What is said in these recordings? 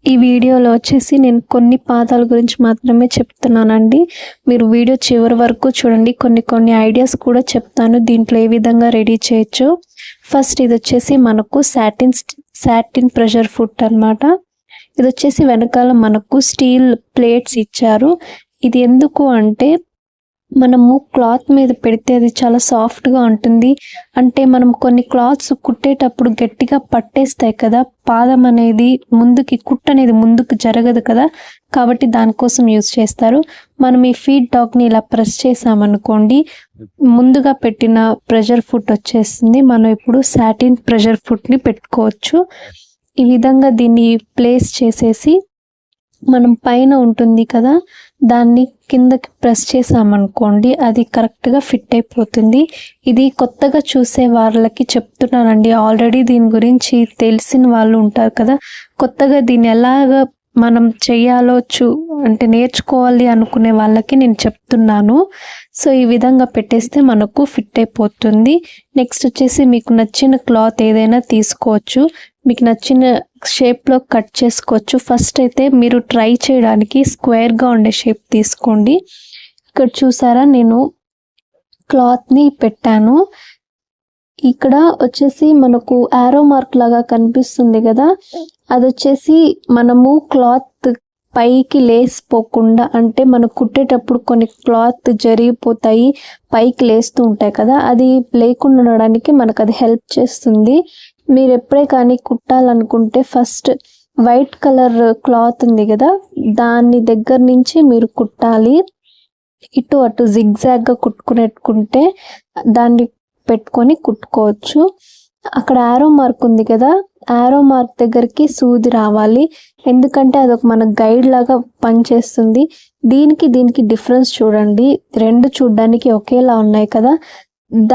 ఈ వీడియోలో వచ్చేసి నేను కొన్ని పాదాల గురించి మాత్రమే చెప్తున్నానండి. మీరు వీడియో చివరి వరకు చూడండి. కొన్ని ఐడియాస్ కూడా చెప్తాను దీంట్లో ఏ విధంగా రెడీ చేయొచ్చు. ఫస్ట్ ఇది వచ్చేసి మనకు సాటిన్ ప్రెషర్ ఫుట్ అన్నమాట. ఇది వచ్చేసి వెనకాల మనకు స్టీల్ ప్లేట్స్ ఇచ్చారు. ఇది ఎందుకు అంటే మనము క్లాత్ మీద పెడితే అది చాలా సాఫ్ట్గా ఉంటుంది. అంటే మనం కొన్ని క్లాత్స్ కుట్టేటప్పుడు గట్టిగా పట్టేస్తాయి కదా, పాదం అనేది కుట్టు అనేది ముందుకు జరగదు కదా, కాబట్టి దానికోసం యూజ్ చేస్తారు. మనం ఈ ఫీడ్ డాగ్ని ఇలా ప్రెస్ చేసామనుకోండి, ముందుగా పెట్టిన ప్రెషర్ ఫుట్ వచ్చేస్తుంది. మనం ఇప్పుడు సాటిన్ ప్రెషర్ ఫుట్ని పెట్టుకోవచ్చు. ఈ విధంగా దీన్ని ప్లేస్ చేసేసి మనం పైన ఉంటుంది కదా, దాన్ని కిందకి ప్రెస్ చేసామనుకోండి, అది కరెక్ట్గా ఫిట్ అయిపోతుంది. ఇది కొత్తగా చూసే వాళ్ళకి చెప్తున్నానండి. ఆల్రెడీ దీని గురించి తెలిసిన వాళ్ళు ఉంటారు కదా, కొత్తగా దీన్ని ఎలాగ మనం చెయ్యాలో అంటే నేర్చుకోవాలి అనుకునే వాళ్ళకి నేను చెప్తున్నాను. సో ఈ విధంగా పెట్టేస్తే మనకు ఫిట్ అయిపోతుంది. నెక్స్ట్ వచ్చేసి మీకు నచ్చిన క్లాత్ ఏదైనా తీసుకోవచ్చు, మీకు నచ్చిన షేప్లో కట్ చేసుకోవచ్చు. ఫస్ట్ అయితే మీరు ట్రై చేయడానికి స్క్వేర్గా ఉండే షేప్ తీసుకోండి. ఇక్కడ చూసారా, నేను క్లాత్ని పెట్టాను. ఇక్కడ వచ్చేసి మనకు యారో మార్క్ లాగా కనిపిస్తుంది కదా, అది వచ్చేసి మనము క్లాత్ పైకి లేసిపోకుండా, అంటే మనం కుట్టేటప్పుడు కొన్ని క్లాత్ జరిగిపోతాయి, పైకి లేస్తూ ఉంటాయి కదా, అది లేకుండా ఉండడానికి మనకు అది హెల్ప్ చేస్తుంది. మీరు ఎప్పుడే కానీ కుట్టాలనుకుంటే ఫస్ట్ వైట్ కలర్ క్లాత్ ఉంది కదా, దాని దగ్గర నుంచి మీరు కుట్టాలి. ఇటు అటు జిగ్జాగ్గా కుట్టుకునేట్టుకుంటే దాన్ని పెట్టుకొని కుట్టుకోవచ్చు. అక్కడ యారో మార్క్ ఉంది కదా, యారో మార్క్ దగ్గరికి సూది రావాలి, ఎందుకంటే అదొక మన గైడ్ లాగా పనిచేస్తుంది. దీనికి డిఫరెన్స్ చూడండి, రెండు చూడడానికి ఒకేలా ఉన్నాయి కదా.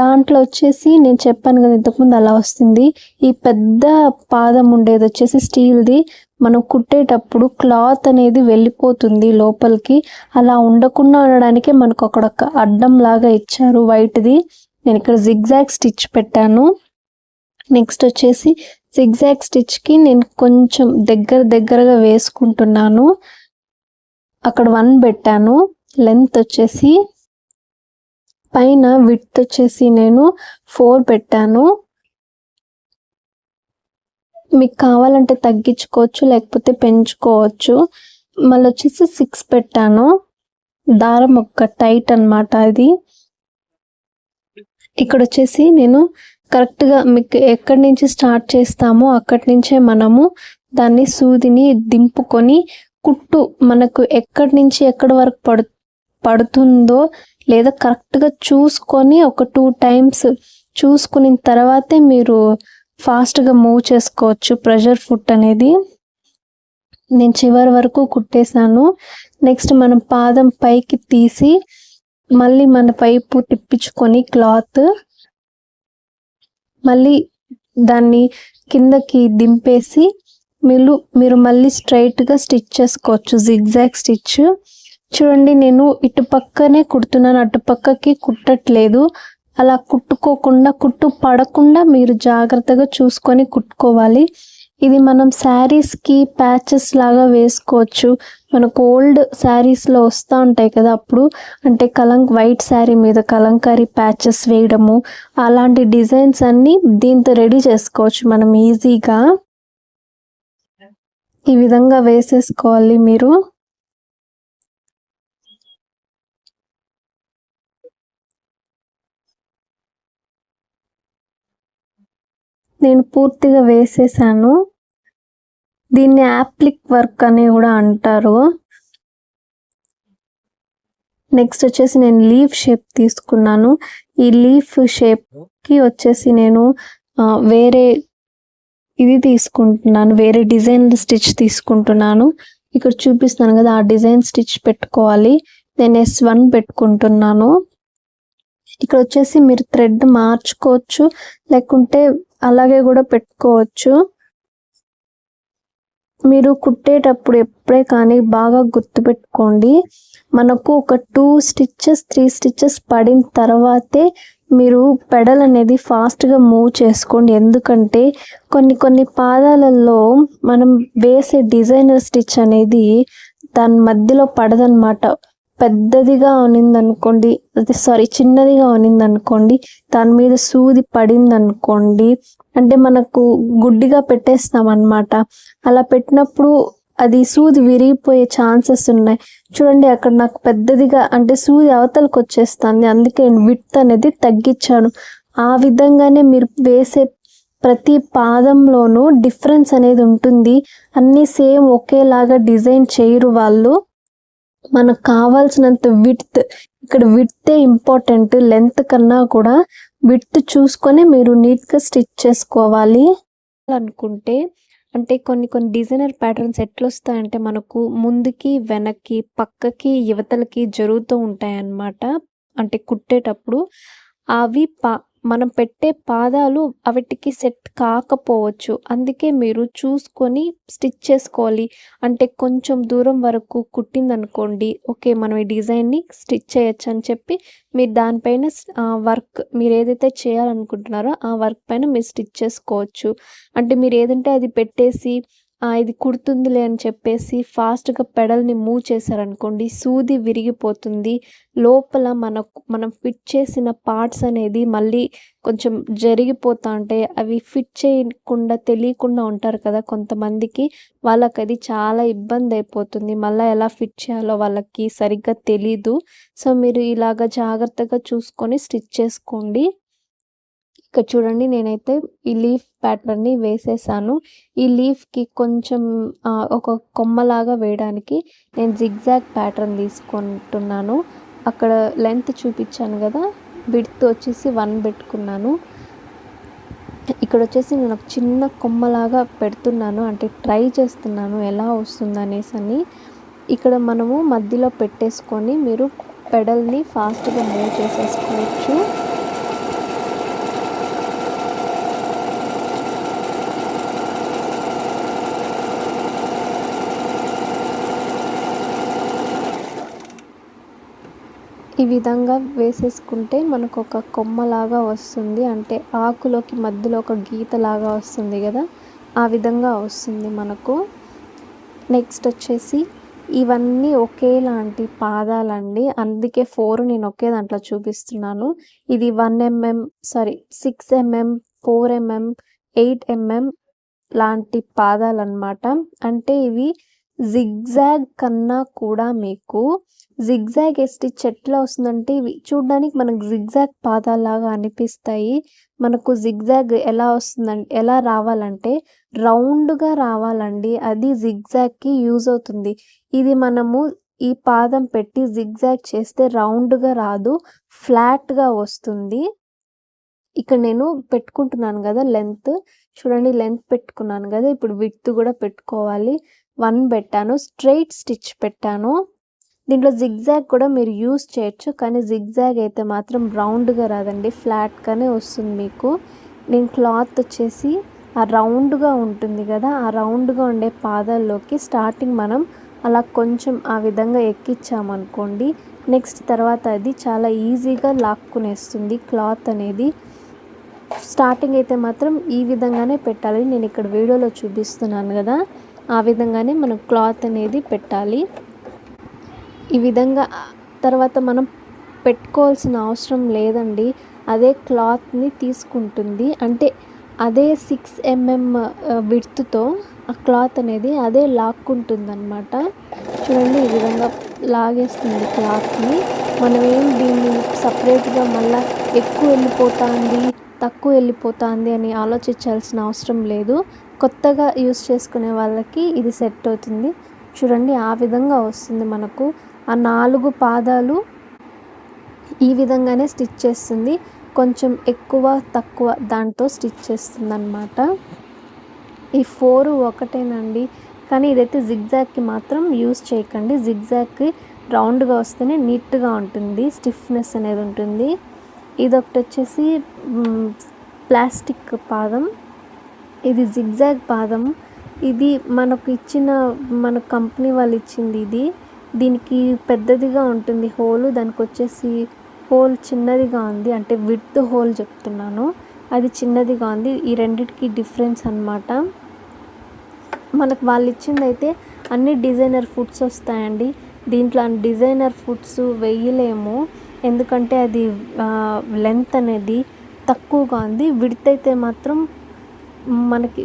దాంట్లో వచ్చేసి నేను చెప్పాను కదా ఇంతకుముందు, అలా వస్తుంది. ఈ పెద్ద పాదం ఉండేది వచ్చేసి స్టీల్ది. మనం కుట్టేటప్పుడు క్లాత్ అనేది వెళ్ళిపోతుంది లోపలికి, అలా ఉండకుండా ఉండడానికి మనకు అక్కడ ఒక అడ్డం లాగా ఇచ్చారు వైట్ది. నేను ఇక్కడ జిగ్జాగ్ స్టిచ్ పెట్టాను. నెక్స్ట్ వచ్చేసి జిగ్జాగ్ స్టిచ్కి నేను కొంచెం దగ్గరగా వేసుకుంటున్నాను. అక్కడ 1 పెట్టాను. లెంత్ వచ్చేసి పైన విడ్త్ వచ్చేసి నేను 4 పెట్టాను. మీకు కావాలంటే తగ్గించుకోవచ్చు, లేకపోతే పెంచుకోవచ్చు. మళ్ళీ వచ్చేసి 6 పెట్టాను. దారం ఒక టైట్ అన్నమాట అది. ఇక్కడ వచ్చేసి నేను కరెక్ట్గా మీకు ఎక్కడి నుంచి స్టార్ట్ చేస్తామో అక్కడి నుంచే మనము దాన్ని సూదిని దింపుకొని కుట్టు మనకు ఎక్కడి నుంచి ఎక్కడి వరకు పడుతుందో లేదా కరెక్ట్గా చూసుకొని ఒక 2 టైమ్స్ చూసుకున్న తర్వాతే మీరు ఫాస్ట్గా మూవ్ చేసుకోవచ్చు ప్రెషర్ ఫుట్ అనేది. నేను చివరి వరకు కుట్టేశాను. నెక్స్ట్ మనం పాదం పైకి తీసి మళ్ళీ మన పైపు తిప్పించుకొని క్లాత్ మళ్ళీ దాన్ని కిందకి దింపేసి మీరు మళ్ళీ స్ట్రైట్గా స్టిచ్ చేసుకోవచ్చు, జిగ్జాగ్ స్టిచ్. చూడండి, నేను ఇటు పక్కనే కుడుతున్నాను, అటు పక్కకి కుట్టట్లేదు. అలా కుట్టుకోకుండా, కుట్టు పడకుండా మీరు జాగ్రత్తగా చూసుకొని కుట్టుకోవాలి. ఇది మనం శారీస్కి ప్యాచెస్ లాగా వేసుకోవచ్చు. మనకు ఓల్డ్ శారీస్లో వస్తూ ఉంటాయి కదా, అప్పుడు అంటే వైట్ శారీ మీద కలంకారీ ప్యాచెస్ వేయడము, అలాంటి డిజైన్స్ అన్నీ దీంతో రెడీ చేసుకోవచ్చు మనం ఈజీగా. ఈ విధంగా వేసేసుకోవాలి మీరు. నేను పూర్తిగా వేసేసాను. దీన్ని యాప్లిక్ వర్క్ అని కూడా అంటారు. నెక్స్ట్ వచ్చేసి నేను లీఫ్ షేప్ తీసుకున్నాను. ఈ లీఫ్ షేప్కి వచ్చేసి నేను వేరే తీసుకుంటున్నాను, వేరే డిజైన్ స్టిచ్ తీసుకుంటున్నాను. ఇక్కడ చూపిస్తున్నాను కదా, ఆ డిజైన్ స్టిచ్ పెట్టుకోవాలి. నేను S1 పెట్టుకుంటున్నాను. ఇక్కడ వచ్చేసి మీరు థ్రెడ్ మార్చుకోవచ్చు, లేకుంటే అలాగే కూడా పెట్టుకోవచ్చు. మీరు కుట్టేటప్పుడు ఎప్పుడే కానీ బాగా గుర్తుపెట్టుకోండి, మనకు ఒక 2 స్టిచెస్ 3 స్టిచెస్ పడిన తర్వాతే మీరు పెడల్ అనేది ఫాస్ట్గా మూవ్ చేసుకోండి. ఎందుకంటే కొన్ని పాదాలలో మనం వేసే డిజైనర్ స్టిచ్ అనేది దాని మధ్యలో పడదనమాట. పెద్దదిగా ఉన్నిందనుకోండి, చిన్నదిగా ఉన్నిందనుకోండి, దాని మీద సూది పడిందనుకోండి, అంటే మనకు గుడ్డిగా పెట్టేస్తాం అన్నమాట. అలా పెట్టినప్పుడు అది సూది విరిగిపోయే ఛాన్సెస్ ఉన్నాయి. చూడండి అక్కడ నాకు పెద్దదిగా అంటే సూది అవతలకు వచ్చేస్తుంది, అందుకే విడ్త్ అనేది తగ్గించాను. ఆ విధంగానే మీరు వేసే ప్రతి పాదంలోనూ డిఫరెన్స్ అనేది ఉంటుంది. అన్నీ సేమ్ ఒకేలాగా డిజైన్ చేయరు వాళ్ళు. మనకు కావాల్సినంత విడ్త్, ఇక్కడ విడ్తే ఇంపార్టెంట్, లెంత్ కన్నా కూడా విడ్త్ చూసుకొని మీరు నీట్గా స్టిచ్ చేసుకోవాలి. అనుకుంటే అంటే కొన్ని డిజైనర్ ప్యాటర్న్స్ ఎట్లొస్తాయంటే మనకు ముందుకి వెనక్కి పక్కకి యువతలకి జరుగుతూ ఉంటాయి అన్నమాట. అంటే కుట్టేటప్పుడు అవి మనం పెట్టే పాదాలు వాటికి సెట్ కాకపోవచ్చు. అందుకే మీరు చూసుకొని స్టిచ్ చేసుకోవాలి. అంటే కొంచెం దూరం వరకు కుట్టిందనుకోండి, ఓకే మనం ఈ డిజైన్ని స్టిచ్ చేయొచ్చు అని చెప్పి మీరు దానిపైన వర్క్ మీరు ఏదైతే చేయాలనుకుంటున్నారో ఆ వర్క్ పైన మీరు స్టిచ్ చేసుకోవచ్చు. అంటే మీరు ఏదంటే అది పెట్టేసి ఇది కుడుతుందిలే అని చెప్పేసి ఫాస్ట్గా పెడల్ని మూవ్ చేశారనుకోండి, సూది విరిగిపోతుంది. లోపల మనం ఫిట్ చేసిన పార్ట్స్ అనేది మళ్ళీ కొంచెం జరిగిపోతా ఉంటాయి. అవి ఫిట్ చేయకుండా తెలియకుండా ఉంటారు కదా కొంతమందికి, వాళ్ళకి అది చాలా ఇబ్బంది అయిపోతుంది. మళ్ళీ ఎలా ఫిట్ చేయాలో వాళ్ళకి సరిగ్గా తెలీదు. సో మీరు ఇలాగ జాగ్రత్తగా చూసుకొని స్టిచ్ చేసుకోండి. ఇక్కడ చూడండి నేనైతే ఈ లీఫ్ ప్యాటర్న్ని వేసేసాను. ఈ లీఫ్కి కొంచెం ఒక కొమ్మలాగా వేయడానికి నేను జిగ్జాగ్ ప్యాటర్న్ తీసుకుంటున్నాను. అక్కడ లెంత్ చూపించాను కదా, విడ్త్ వచ్చేసి 1 పెట్టుకున్నాను. ఇక్కడ వచ్చేసి నేను ఒక చిన్న కొమ్మలాగా పెడుతున్నాను, అంటే ట్రై చేస్తున్నాను ఎలా వస్తుంది అనేసి. ఇక్కడ మనము మధ్యలో పెట్టేసుకొని మీరు పెడల్ని ఫాస్ట్గా మూవ్ చేసేసుకోవచ్చు. ఈ విధంగా వేసేసుకుంటే మనకు ఒక కొమ్మలాగా వస్తుంది. అంటే ఆకులోకి మధ్యలో ఒక గీతలాగా వస్తుంది కదా, ఆ విధంగా వస్తుంది మనకు. నెక్స్ట్ వచ్చేసి ఇవన్నీ ఒకేలాంటి పాదాలండి, అందుకే 4 నేను ఒకే దాంట్లో చూపిస్తున్నాను. ఇది 6 mm, 4 mm, 8 mm లాంటి పాదాలన్నమాట. అంటే ఇవి జిగ్జాగ్ కన్నా కూడా మీకు జిగ్జాగ్ స్టిచ్ ఎట్లా వస్తుందంటే ఇవి చూడడానికి మనకు జిగ్జాగ్ పాదాలాగా అనిపిస్తాయి. మనకు జిగ్జాగ్ ఎలా రావాలంటే రౌండ్గా రావాలండి, అది జిగ్జాగ్కి యూజ్ అవుతుంది. ఇది మనము ఈ పాదం పెట్టి జిగ్జాగ్ చేస్తే రౌండ్గా రాదు, ఫ్లాట్గా వస్తుంది. ఇక్కడ నేను పెట్టుకుంటున్నాను కదా లెంత్, చూడండి లెంత్ పెట్టుకున్నాను కదా, ఇప్పుడు విడ్త్ కూడా పెట్టుకోవాలి. 1 పెట్టాను, స్ట్రైట్ స్టిచ్ పెట్టాను. దీంట్లో జిగ్జాగ్ కూడా మీరు యూస్ చేయొచ్చు, కానీ జిగ్జాగ్ అయితే మాత్రం రౌండ్గా రాదండి, ఫ్లాట్గానే వస్తుంది మీకు. నేను క్లాత్ వచ్చేసి ఆ రౌండ్గా ఉంటుంది కదా, ఆ రౌండ్గా ఉండే పాదాల్లోకి స్టార్టింగ్ మనం అలా కొంచెం ఆ విధంగా ఎక్కించామనుకోండి, నెక్స్ట్ తర్వాత అది చాలా ఈజీగా లాక్కునేస్తుంది క్లాత్ అనేది. స్టార్టింగ్ అయితే మాత్రం ఈ విధంగానే పెట్టాలి, నేను ఇక్కడ వీడియోలో చూపిస్తున్నాను కదా, ఆ విధంగానే మనం క్లాత్ అనేది పెట్టాలి. ఈ విధంగా తర్వాత మనం పెట్టుకోవాల్సిన అవసరం లేదండి, అదే క్లాత్ని తీసుకుంటుంది. అంటే అదే 6 mm విడ్త్తో ఆ క్లాత్ అనేది అదే లాక్కుంటుంది అన్నమాట. చూడండి ఈ విధంగా లాగేస్తుంది క్లాత్ని. మనమేం దీన్ని సపరేట్గా మళ్ళీ ఎక్కువ వెళ్ళిపోతుంది తక్కువ వెళ్ళిపోతుంది అని ఆలోచించాల్సిన అవసరం లేదు. కొత్తగా యూస్ చేసుకునే వాళ్ళకి ఇది సెట్ అవుతుంది. చూడండి ఆ విధంగా వస్తుంది మనకు. ఆ 4 పాదాలు ఈ విధంగానే స్టిచ్ చేస్తుంది, కొంచెం ఎక్కువ తక్కువ దాంతో స్టిచ్ చేస్తుంది అన్నమాట. ఈ 4 ఒకటేనండి, కానీ ఇదైతే జిగ్జాగ్కి మాత్రం యూస్ చేయకండి. జిగ్జాగ్కి రౌండ్గా వస్తేనే నీట్గా ఉంటుంది, స్టిఫ్నెస్ అనేది ఉంటుంది. ఇదొకటి వచ్చేసి ప్లాస్టిక్ పాదం, ఇది జిగ్జాగ్ పాదం. ఇది మన కంపెనీ వాళ్ళు ఇచ్చింది ఇది. దీనికి పెద్దదిగా ఉంటుంది హోలు, దానికి వచ్చేసి హోల్ చిన్నదిగా ఉంది, అంటే విడ్త్ హోల్ చెప్తున్నాను, అది చిన్నదిగా ఉంది. ఈ రెండిటికి డిఫరెన్స్ అన్నమాట. మనకు వాళ్ళు ఇచ్చిందైతే అన్ని డిజైనర్ ఫుడ్స్ వస్తాయండి. దీంట్లో డిజైనర్ ఫుడ్స్ వేయలేము, ఎందుకంటే అది లెంత్ అనేది తక్కువగా ఉంది. విడ్త్ అయితే మాత్రం మనకి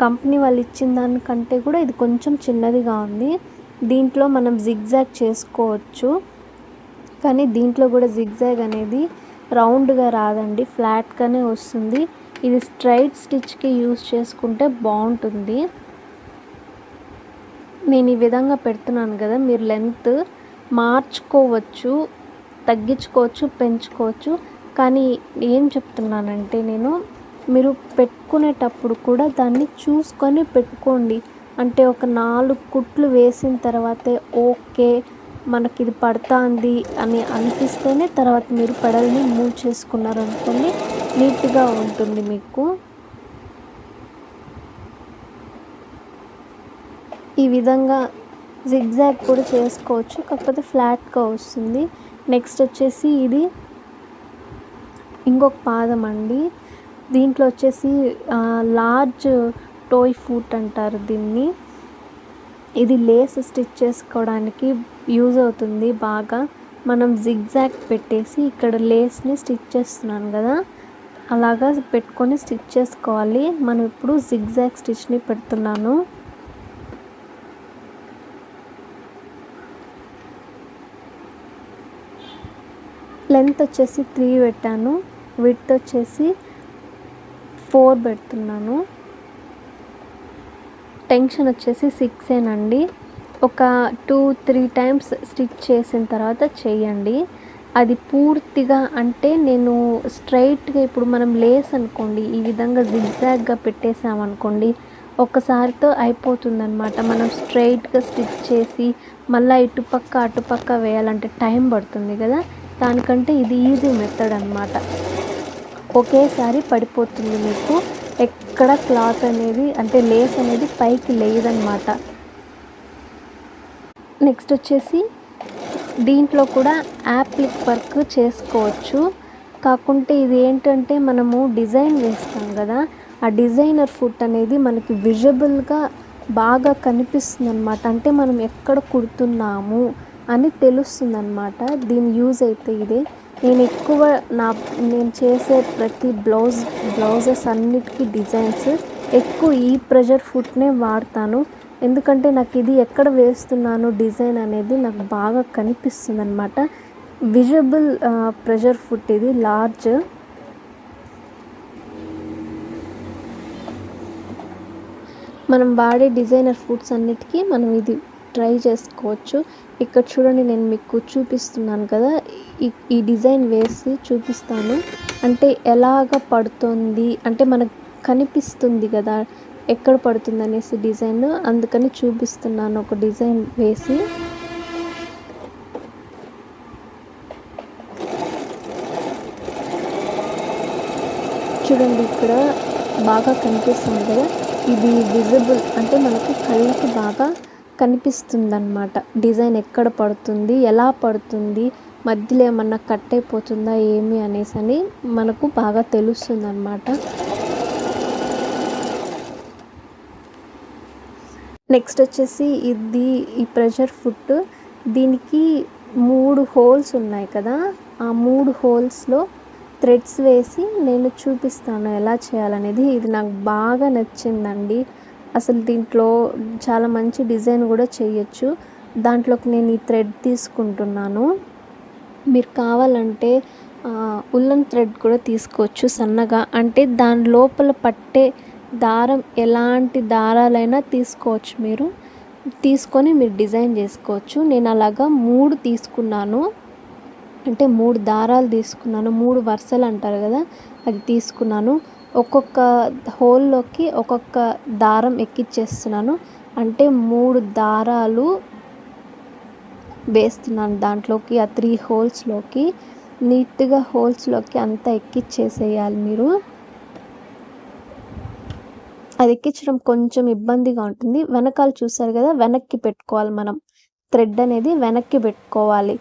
కంపెనీ వాళ్ళు ఇచ్చిన దానికంటే కూడా ఇది కొంచెం చిన్నదిగా ఉంది. దీంట్లో మనం జిగ్జాగ్ చేసుకోవచ్చు, కానీ దీంట్లో కూడా జిగ్జాగ్ అనేది రౌండ్గా రాదండి, ఫ్లాట్గానే వస్తుంది. ఇది స్ట్రైట్ స్టిచ్కి యూస్ చేసుకుంటే బాగుంటుంది. నేను ఈ విధంగా పెడుతున్నాను కదా, మీరు లెంత్ మార్చుకోవచ్చు, తగ్గించుకోవచ్చు, పెంచుకోవచ్చు. కానీ ఏం చెప్తున్నానంటే నేను, మీరు పెట్టుకునేటప్పుడు కూడా దాన్ని చూసుకొని పెట్టుకోండి. అంటే ఒక 4 కుట్లు వేసిన తర్వాతే ఓకే మనకి ఇది పడుతుంది అని అనిపిస్తేనే తర్వాత మీరు పెడల్ని మూవ్ చేసుకున్నారనుకోండి, నీట్గా ఉంటుంది మీకు. ఈ విధంగా జిగ్జాగ్ కూడా చేసుకోవచ్చు, కాకపోతే ఫ్లాట్గా వస్తుంది. నెక్స్ట్ వచ్చేసి ఇది ఇంకొక పాదం అండి. దీంట్లో వచ్చేసి లార్జ్ టోయ్ ఫూట్ అంటారు దీన్ని. ఇది లేస్ స్టిచ్ చేసుకోవడానికి యూజ్ అవుతుంది బాగా. మనం జిగ్జాగ్ పెట్టేసి ఇక్కడ లేస్ని స్టిచ్ చేస్తున్నాను కదా, అలాగా పెట్టుకొని స్టిచ్ చేసుకోవాలి. మనం ఇప్పుడు జిగ్జాగ్ స్టిచ్ని పెడుతున్నాను. లెంత్ వచ్చేసి 3 పెట్టాను, విడ్త్ వచ్చేసి 4 పెడుతున్నాను. టెన్షన్ వచ్చేసి 6 ఒక 2-3 టైమ్స్ స్టిచ్ చేసిన తర్వాత చేయండి. అది పూర్తిగా అంటే నేను స్ట్రైట్గా ఇప్పుడు మనం లేస్ అనుకోండి ఈ విధంగా జిగ్జాగ్గా పెట్టేసామనుకోండి, ఒక్కసారితో అయిపోతుందన్నమాట. మనం స్ట్రైట్గా స్టిచ్ చేసి మళ్ళీ ఇటుపక్క అటుపక్క వేయాలంటే టైం పడుతుంది కదా, దానికంటే ఇది ఈజీ మెథడ్ అన్నమాట. ఒకేసారి పడిపోతుంది మీకు, ఎక్కడ క్లాత్ అనేది అంటే లేస్ అనేది పైకి లేదన్నమాట. నెక్స్ట్ వచ్చేసి దీంట్లో కూడా యాప్లిక్ వర్క్ చేసుకోవచ్చు, కాకుంటే ఇది ఏంటంటే మనము డిజైన్ వేస్తాం కదా, ఆ డిజైనర్ ఫుట్ అనేది మనకి విజిబుల్గా బాగా కనిపిస్తుంది అన్నమాట. అంటే మనం ఎక్కడ కుడుతున్నాము అని తెలుస్తుంది అన్నమాట. దీని యూజ్ అయితే ఇదే. నేను ఎక్కువ నేను చేసే ప్రతి బ్లౌజెస్ అన్నిటికీ డిజైన్స్ ఎక్కువ ఈ ప్రెషర్ ఫుట్నే వాడతాను, ఎందుకంటే నాకు ఇది ఎక్కడ వేస్తున్నాను డిజైన్ అనేది నాకు బాగా కనిపిస్తుంది అన్నమాట. విజిబుల్ ప్రెషర్ ఫుట్ ఇది లార్జ్. మనం వాడే డిజైనర్ ఫుడ్స్ అన్నిటికీ మనం ఇది ట్రై చేసుకోవచ్చు. ఇక్కడ చూడండి, నేను మీకు చూపిస్తున్నాను కదా, ఈ డిజైన్ వేసి చూపిస్తాను. అంటే ఎలాగ పడుతుంది అంటే మనకు కనిపిస్తుంది కదా ఎక్కడ పడుతుంది అనేసి డిజైన్, అందుకని చూపిస్తున్నాను ఒక డిజైన్ వేసి. చూడండి ఇక్కడ బాగా కనిపిస్తుంది కదా, ఇది విజిబుల్ అంటే మనకు కళ్ళకి బాగా కనిపిస్తుంది అన్నమాట. డిజైన్ ఎక్కడ పడుతుంది, ఎలా పడుతుంది, మధ్యలో ఏమన్నా కట్ అయిపోతుందా ఏమి అనేసి అని మనకు బాగా తెలుస్తుంది అన్నమాట. నెక్స్ట్ వచ్చేసి ఇది ఈ ప్రెషర్ ఫుట్, దీనికి 3 హోల్స్ ఉన్నాయి కదా, ఆ 3 హోల్స్లో థ్రెడ్స్ వేసి నేను చూపిస్తాను ఎలా చేయాలనేది. ఇది నాకు బాగా నచ్చిందండి. అసలు దీంట్లో చాలా మంచి డిజైన్ కూడా చేయొచ్చు. దాంట్లోకి నేను ఈ థ్రెడ్ తీసుకుంటున్నాను. మీరు కావాలంటే ఉల్లన్ థ్రెడ్ కూడా తీసుకోవచ్చు సన్నగా, అంటే దాని లోపల పట్టే దారం ఎలాంటి దారాలైనా తీసుకోవచ్చు. మీరు తీసుకొని మీరు డిజైన్ చేసుకోవచ్చు. నేను అలాగా 3 తీసుకున్నాను, అంటే 3 దారాలు తీసుకున్నాను, 3 వరుసలు అంటారు కదా అది తీసుకున్నాను. ఒక్కొక్క హోల్లోకి ఒక్కొక్క దారం ఎక్కిచ్చేస్తున్నాను, అంటే 3 దారాలు వేస్తున్నాను దాంట్లోకి. ఆ 3 హోల్స్లోకి నీట్గా హోల్స్లోకి అంతా ఎక్కిచ్చేసేయాలి మీరు. అది ఎక్కించడం కొంచెం ఇబ్బందిగా ఉంటుంది. వెనకాల చూసారు కదా, వెనక్కి పెట్టుకోవాలి మనం, థ్రెడ్ అనేది వెనక్కి పెట్టుకోవాలి.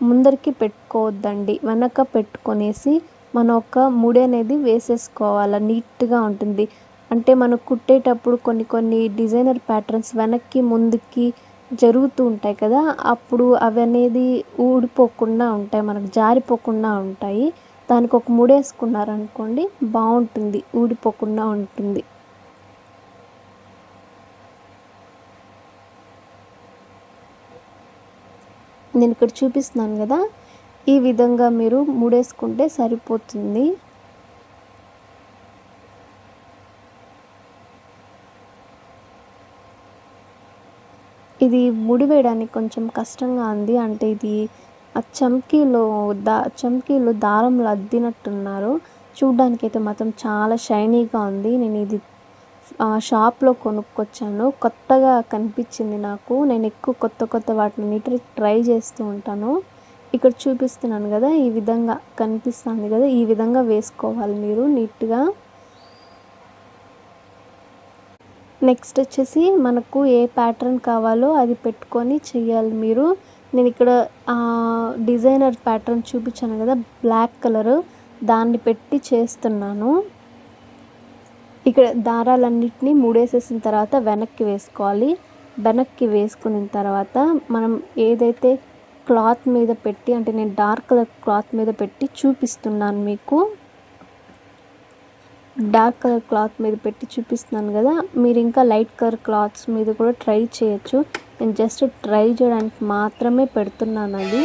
ముందరికి పెట్టుకోవద్దండి, వెనక పెట్టుకొనేసి మనం ఒక ముడి అనేది వేసేసుకోవాలి, నీట్గా ఉంటుంది. అంటే మనం కుట్టేటప్పుడు కొన్ని డిజైనర్ ప్యాటర్న్స్ వెనక్కి ముందుకి జరుగుతూ ఉంటాయి కదా, అప్పుడు అవి అనేది ఊడిపోకుండా ఉంటాయి, మనకు జారిపోకుండా ఉంటాయి. దానికి ఒక ముడేసుకున్నారనుకోండి బాగుంటుంది, ఊడిపోకుండా ఉంటుంది. నేను ఇక్కడ చూపిస్తున్నాను కదా, ఈ విధంగా మీరు ముడేసుకుంటే సరిపోతుంది. ఇది ముడి వేయడానికి కొంచెం కష్టంగా ఉంది. అంటే ఇది ఆ చమ్కీలో దారంలో అద్దినట్టున్నారు. చూడ్డానికైతే మాత్రం చాలా షైనీగా ఉంది. నేను ఇది షాప్లో కొనుక్కొచ్చాను. కొత్తగా కనిపించింది నాకు. నేను ఎక్కువ కొత్త వాటిని ట్రై చేస్తూ ఉంటాను. ఇక్కడ చూపిస్తున్నాను కదా, ఈ విధంగా కనిపిస్తుంది కదా, ఈ విధంగా వేసుకోవాలి మీరు నీట్గా. నెక్స్ట్ వచ్చేసి మనకు ఏ ప్యాటర్న్ కావాలో అది పెట్టుకొని చెయ్యాలి మీరు. నేను ఇక్కడ డిజైనర్ ప్యాటర్న్ చూపించాను కదా, బ్లాక్ కలర్, దాన్ని పెట్టి చేస్తున్నాను. ఇక్కడ దారాలన్నిటినీ ముడేసేసిన తర్వాత వెనక్కి వేసుకోవాలి. వెనక్కి వేసుకున్న తర్వాత మనం ఏదైతే క్లాత్ మీద పెట్టి, అంటే నేను డార్క్ కలర్ క్లాత్ మీద పెట్టి చూపిస్తున్నాను మీకు. డార్క్ కలర్ క్లాత్ మీద పెట్టి చూపిస్తున్నాను కదా, మీరు ఇంకా లైట్ కలర్ క్లాత్స్ మీద కూడా ట్రై చేయొచ్చు. నేను జస్ట్ ట్రై చేయడానికి మాత్రమే పెడుతున్నాను అది.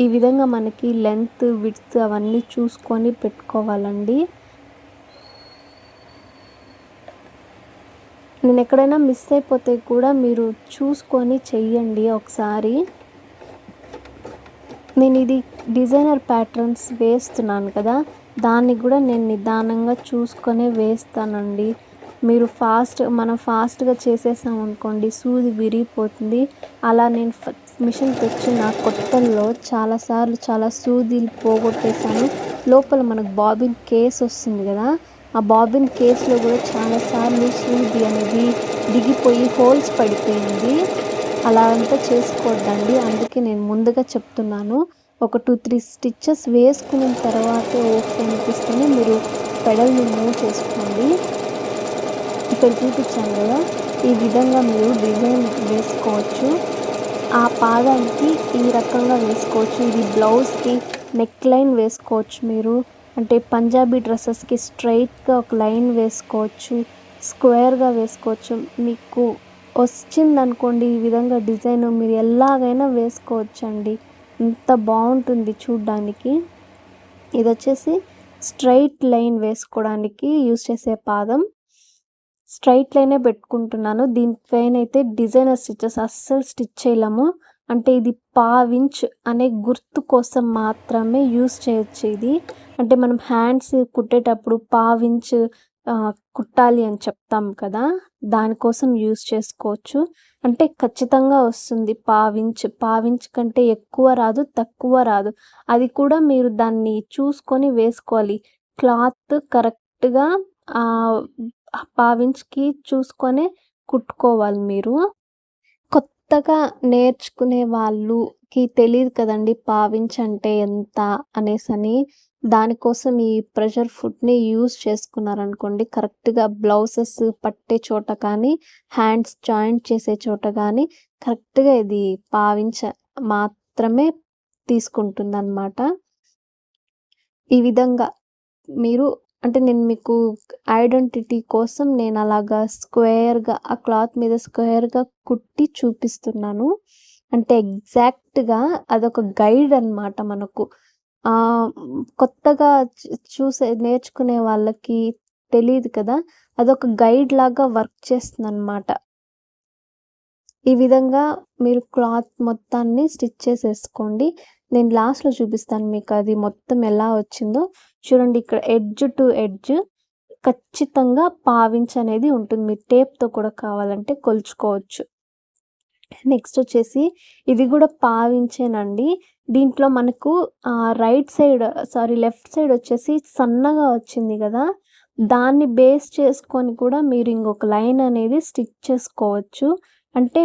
ఈ విధంగా మనకి లెంత్ విడ్త్ అవన్నీ చూసుకొని పెట్టుకోవాలండి. నేను ఎక్కడైనా మిస్ అయిపోతే కూడా మీరు చూసుకొని చెయ్యండి ఒకసారి. నేను ఇది డిజైనర్ ప్యాటర్న్స్ వేస్తున్నాను కదా, దాన్ని కూడా నేను నిదానంగా చూసుకొని వేస్తానండి. మనం ఫాస్ట్గా చేసేసాం అనుకోండి, సూది విరిగిపోతుంది. అలా నేను మిషన్ తెచ్చిన కొత్తల్లో చాలా సూదిలు పోగొట్టేసాను. లోపల మనకు బాబిన్ కేస్ వస్తుంది కదా, ఆ బాబిన్ కేస్లో కూడా చాలాసార్లు సూది అనేది దిగిపోయి హోల్స్ పడిపోయింది. అలా అంతా చేసుకోవద్దండి, అందుకే నేను ముందుగా చెప్తున్నాను. ఒక 2-3 స్టిచ్చెస్ వేసుకున్న తర్వాత ఓకే అనిపిస్తేనే మీరు పెడల్ని మూవ్ చేసుకోండి. ఇక్కడ చూపించాను కదా, ఈ విధంగా మీరు డిజైన్ వేసుకోవచ్చు. ఆ పాదానికి ఈ రకంగా వేసుకోవచ్చు. ఇది బ్లౌజ్కి నెక్ లైన్ వేసుకోవచ్చు మీరు. అంటే పంజాబీ డ్రెస్సెస్కి స్ట్రైట్గా ఒక లైన్ వేసుకోవచ్చు, స్క్వేర్గా వేసుకోవచ్చు. మీకు వచ్చిందనుకోండి ఈ విధంగా డిజైన్, మీరు ఎలాగైనా వేసుకోవచ్చండి, ఇంత బాగుంటుంది చూడ్డానికి. ఇది వచ్చేసి స్ట్రైట్ లైన్ వేసుకోవడానికి యూస్ చేసే పాదం. స్ట్రైట్ లైనే పెట్టుకుంటున్నాను. దీనిపైన అయితే డిజైనర్ స్టిచ్చెస్ అస్సలు స్టిచ్ చేయలేము. అంటే ఇది పావించ్ అనే గుర్తు కోసం మాత్రమే యూస్ చేయొచ్చు ఇది. అంటే మనం హ్యాండ్స్ కుట్టేటప్పుడు పావించ్ కుట్టాలి అని చెప్తాం కదా, దానికోసం యూస్ చేసుకోవచ్చు. అంటే ఖచ్చితంగా వస్తుంది పావించ్ కంటే ఎక్కువ రాదు, తక్కువ రాదు. అది కూడా మీరు దాన్ని చూసుకొని వేసుకోవాలి. క్లాత్ కరెక్ట్గా పావించ్కి చూసుకొనే కుట్టుకోవాలి మీరు. కొత్తగా నేర్చుకునే వాళ్ళకి తెలియదు కదండి పావించ్ అంటే ఎంత అనేసని. దానికోసం ఈ ప్రెషర్ ఫుట్ని యూస్ చేసుకున్నారనుకోండి, కరెక్ట్గా బ్లౌజెస్ పట్టే చోట కానీ, హ్యాండ్స్ జాయింట్ చేసే చోట కానీ కరెక్ట్గా ఇది పావించ మాత్రమే తీసుకుంటుందన్నమాట. ఈ విధంగా మీరు, అంటే నేను మీకు ఐడెంటిటీ కోసం నేను అలాగా స్క్వేర్గా ఆ క్లాత్ మీద స్క్వేర్గా కుట్టి చూపిస్తున్నాను. అంటే ఎగ్జాక్ట్గా అదొక గైడ్ అన్నమాట మనకు. కొత్తగా నేర్చుకునే వాళ్ళకి తెలియదు కదా, అదొక గైడ్ లాగా వర్క్ చేస్తుంది అన్నమాట. ఈ విధంగా మీరు క్లాత్ మొత్తాన్ని స్టిచ్ చేసేసుకోండి. నేను లాస్ట్లో చూపిస్తాను మీకు అది మొత్తం ఎలా వచ్చిందో. చూడండి, ఇక్కడ ఎడ్జ్ టు ఎడ్జ్ ఖచ్చితంగా పావించ్ అనేది ఉంటుంది. మీరు టేప్తో కూడా కావాలంటే కొలుచుకోవచ్చు. నెక్స్ట్ వచ్చేసి ఇది కూడా పావించేనండి. దీంట్లో మనకు లెఫ్ట్ సైడ్ వచ్చేసి సన్నగా వచ్చింది కదా, దాన్ని బేస్ చేసుకొని కూడా మీరు ఇంకొక లైన్ అనేది స్టిచ్ చేసుకోవచ్చు. అంటే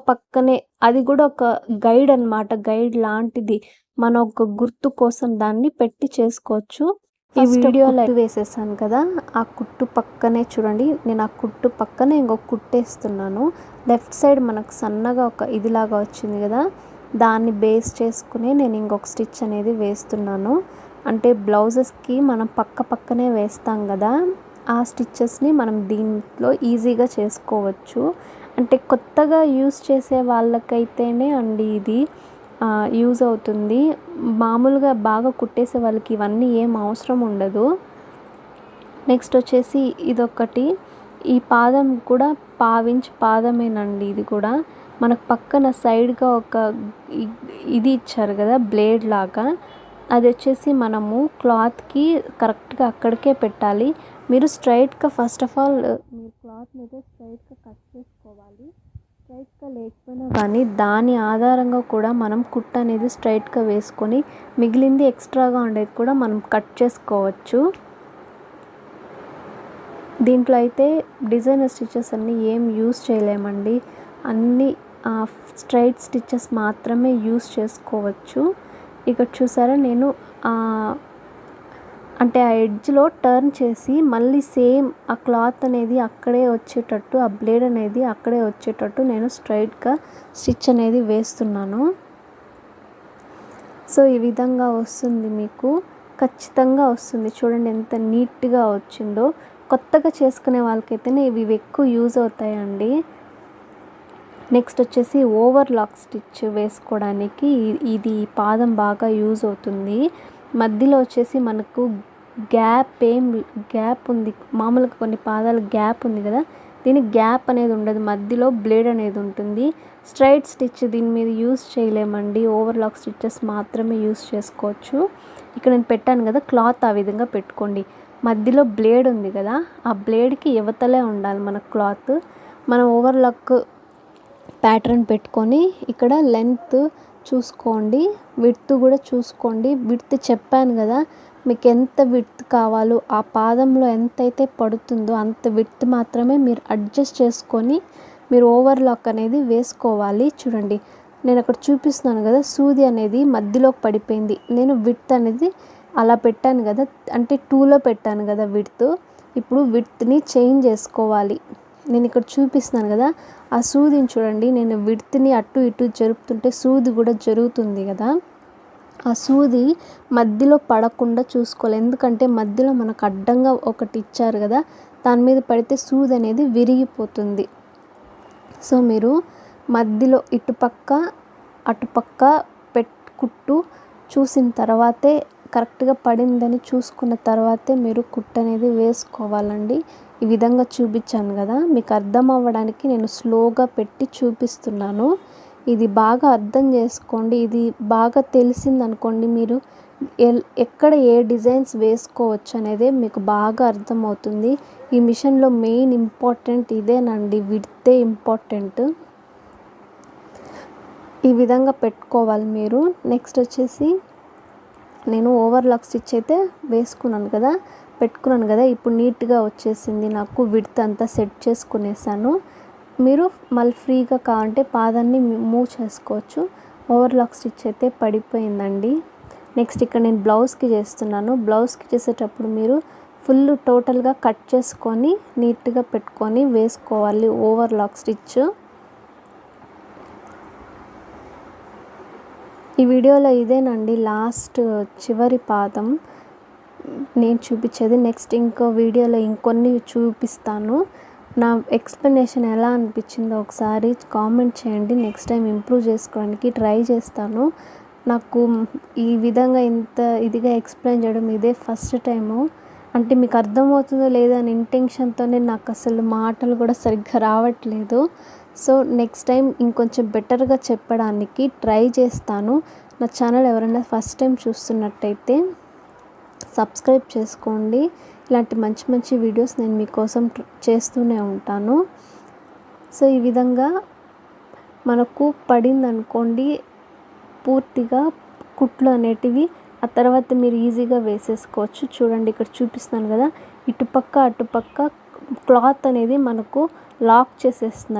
పక్కనే అది కూడా ఒక గైడ్ అన్నమాట. గైడ్ లాంటిది. మన ఒక గుర్తు కోసం దాన్ని పెట్టి చేసుకోవచ్చు. ఈ వీడియోలో వేసేసాను కదా, ఆ కుట్టు పక్కనే చూడండి, నేను ఆ కుట్టు పక్కనే ఇంకొక కుట్టేస్తున్నాను. లెఫ్ట్ సైడ్ మనకు సన్నగా ఒక ఇదిలాగా వచ్చింది కదా, దాన్ని బేస్ చేసుకుని నేను ఇంకొక స్టిచ్ అనేది వేస్తున్నాను. అంటే బ్లౌజెస్కి మనం పక్కనే వేస్తాం కదా, ఆ స్టిచ్చెస్ని మనం దీంట్లో ఈజీగా చేసుకోవచ్చు. అంటే కొత్తగా యూస్ చేసే వాళ్ళకైతేనే అండి ఇది యూజ్ అవుతుంది. మామూలుగా బాగా కుట్టేసే వాళ్ళకి ఇవన్నీ ఏం అవసరం ఉండదు. నెక్స్ట్ వచ్చేసి ఇదొకటి, ఈ పాదం కూడా పావించి పాదమేనండి. ఇది కూడా మనకు పక్కన సైడ్గా ఒక ఇది ఇచ్చారు కదా బ్లేడ్ లాగా, అది వచ్చేసి మనము క్లాత్కి కరెక్ట్గా అక్కడికే పెట్టాలి. మీరు స్ట్రైట్గా ఫస్ట్ ఆఫ్ ఆల్ మీరు క్లాత్ని అయితే స్ట్రైట్గా కట్ చేసుకోవాలి. స్ట్రైట్గా లేకపోయినా కానీ దాని ఆధారంగా కూడా మనం కుట్ అనేది స్ట్రైట్గా వేసుకొని మిగిలింది ఎక్స్ట్రాగా ఉండేది కూడా మనం కట్ చేసుకోవచ్చు. దీంట్లో అయితే డిజైనర్ స్టిచెస్ అన్నీ ఏం యూస్ చేయలేమండి, అన్నీ స్ట్రైట్ స్టిచెస్ మాత్రమే యూస్ చేసుకోవచ్చు. ఇక్కడ చూసారా, నేను అంటే ఆ ఎడ్జ్లో టర్న్ చేసి మళ్ళీ సేమ్ ఆ క్లాత్ అనేది అక్కడే వచ్చేటట్టు, ఆ బ్లేడ్ అనేది అక్కడే వచ్చేటట్టు నేను స్ట్రైట్గా స్టిచ్ అనేది వేస్తున్నాను. సో ఈ విధంగా వస్తుంది, మీకు ఖచ్చితంగా వస్తుంది. చూడండి ఎంత నీట్గా వచ్చిందో. కొత్తగా చేసుకునే వాళ్ళకైతేనే ఇవి ఎక్కువ యూజ్ అవుతాయండి. నెక్స్ట్ వచ్చేసి ఓవర్లాక్ స్టిచ్ వేసుకోవడానికి ఇది పాదం బాగా యూజ్ అవుతుంది. మధ్యలో వచ్చేసి మనకు గ్యాప్ ఉంది. మామూలుగా కొన్ని పాదాలు గ్యాప్ ఉంది కదా, దీనికి గ్యాప్ అనేది ఉండదు, మధ్యలో బ్లేడ్ అనేది ఉంటుంది. స్ట్రైట్ స్టిచ్ దీని మీద యూస్ చేయలేమండి, ఓవర్లాక్ స్టిచెస్ మాత్రమే యూస్ చేసుకోవచ్చు. ఇక్కడ నేను పెట్టాను కదా క్లాత్, ఆ విధంగా పెట్టుకోండి. మధ్యలో బ్లేడ్ ఉంది కదా, ఆ బ్లేడ్కి యువతలే ఉండాలి మన క్లాత్. మనం ఓవర్లాక్ ప్యాటర్న్ పెట్టుకొని ఇక్కడ లెంత్ చూసుకోండి, విడ్త్ కూడా చూసుకోండి. విడ్త్ చెప్పాను కదా, మీకు ఎంత విడ్త్ కావాలో ఆ పాదంలో ఎంతైతే పడుతుందో అంత విడ్త్ మాత్రమే మీరు అడ్జస్ట్ చేసుకొని మీరు ఓవర్లాక్ అనేది వేసుకోవాలి. చూడండి, నేను అక్కడ చూపిస్తున్నాను కదా, సూది అనేది మధ్యలోకి పడిపోయింది. నేను విడ్త్ అనేది అలా పెట్టాను కదా, అంటే 2లో పెట్టాను కదా విడ్త్. ఇప్పుడు విడ్త్ని చేంజ్ చేసుకోవాలి. నేను ఇక్కడ చూపిస్తున్నాను కదా, ఆ సూదిని చూడండి, నేను విడ్త్ని అటు ఇటు జరుపుతుంటే సూది కూడా జరుగుతుంది కదా, ఆ సూది మధ్యలో పడకుండా చూసుకోవాలి. ఎందుకంటే మధ్యలో మనకు అడ్డంగా ఒకటి ఇచ్చారు కదా, దాని మీద పడితే సూది అనేది విరిగిపోతుంది. సో మీరు మధ్యలో ఇటుపక్క అటుపక్క కుట్టు చూసిన తర్వాతే, కరెక్ట్గా పడిందని చూసుకున్న తర్వాతే మీరు కుట్టు అనేది వేసుకోవాలండి. ఈ విధంగా చూపించాను కదా, మీకు అర్థం అవ్వడానికి నేను స్లోగా పెట్టి చూపిస్తున్నాను. ఇది బాగా అర్థం చేసుకోండి. ఇది బాగా తెలిసిందనుకోండి, మీరు ఎక్కడ ఏ డిజైన్స్ వేసుకోవచ్చు అనేది మీకు బాగా అర్థమవుతుంది. ఈ మిషన్లో మెయిన్ ఇంపార్టెంట్ ఇదేనండి, విడ్తే ఇంపార్టెంట్. ఈ విధంగా పెట్టుకోవాలి మీరు. నెక్స్ట్ వచ్చేసి నేను ఓవర్లాక్ స్టిచ్ అయితే వేసుకున్నాను కదా, పెట్టుకున్నాను కదా, ఇప్పుడు నీట్గా వచ్చేసింది. నాకు విడ్త్ అంతా సెట్ చేసుకునేసాను. మీరు మళ్ళీ ఫ్రీగా కావాలంటే పాదాన్ని మూవ్ చేసుకోవచ్చు. ఓవర్లాక్ స్టిచ్ అయితే పడిపోయిందండి. నెక్స్ట్ ఇక్కడ నేను బ్లౌజ్కి చేస్తున్నాను. బ్లౌజ్కి చేసేటప్పుడు మీరు ఫుల్ టోటల్గా కట్ చేసుకొని నీట్గా పెట్టుకొని వేసుకోవాలి ఓవర్లాక్ స్టిచ్. ఈ వీడియోలో ఇదేనండి లాస్ట్ చివరి పాదం నేను చూపించేది. నెక్స్ట్ ఇంకో వీడియోలో ఇంకొన్ని చూపిస్తాను. నా ఎక్స్ప్లెనేషన్ ఎలా అనిపించిందో ఒకసారి కామెంట్ చేయండి. నెక్స్ట్ టైం ఇంప్రూవ్ చేసుకోవడానికి ట్రై చేస్తాను. నాకు ఈ విధంగా ఇంత ఇదిగా ఎక్స్ప్లెయిన్ చేయడం ఇదే ఫస్ట్ టైము. అంటే మీకు అర్థమవుతుందో లేదో అని ఇంటెన్షన్తోనే నాకు అసలు మాటలు కూడా సరిగ్గా రావట్లేదు. సో నెక్స్ట్ టైం ఇంకొంచెం బెటర్గా చెప్పడానికి ట్రై చేస్తాను. నా ఛానల్ ఎవరైనా ఫస్ట్ టైం చూస్తున్నట్టయితే సబ్స్క్రైబ్ చేసుకోండి. ఇలాంటి మంచి మంచి వీడియోస్ నేను మీకోసం చేస్తూనే ఉంటాను. సో ఈ విధంగా మనకు పడింది అనుకోండి, పూర్తిగా కుట్లు అనేటివి ఆ తర్వాత మీరు ఈజీగా వేసేసుకోవచ్చు. చూడండి ఇక్కడ చూపిస్తున్నాను కదా, ఇటుపక్క అటుపక్క క్లాత్ అనేది మనకు లాక్ చేసేస్తుంది.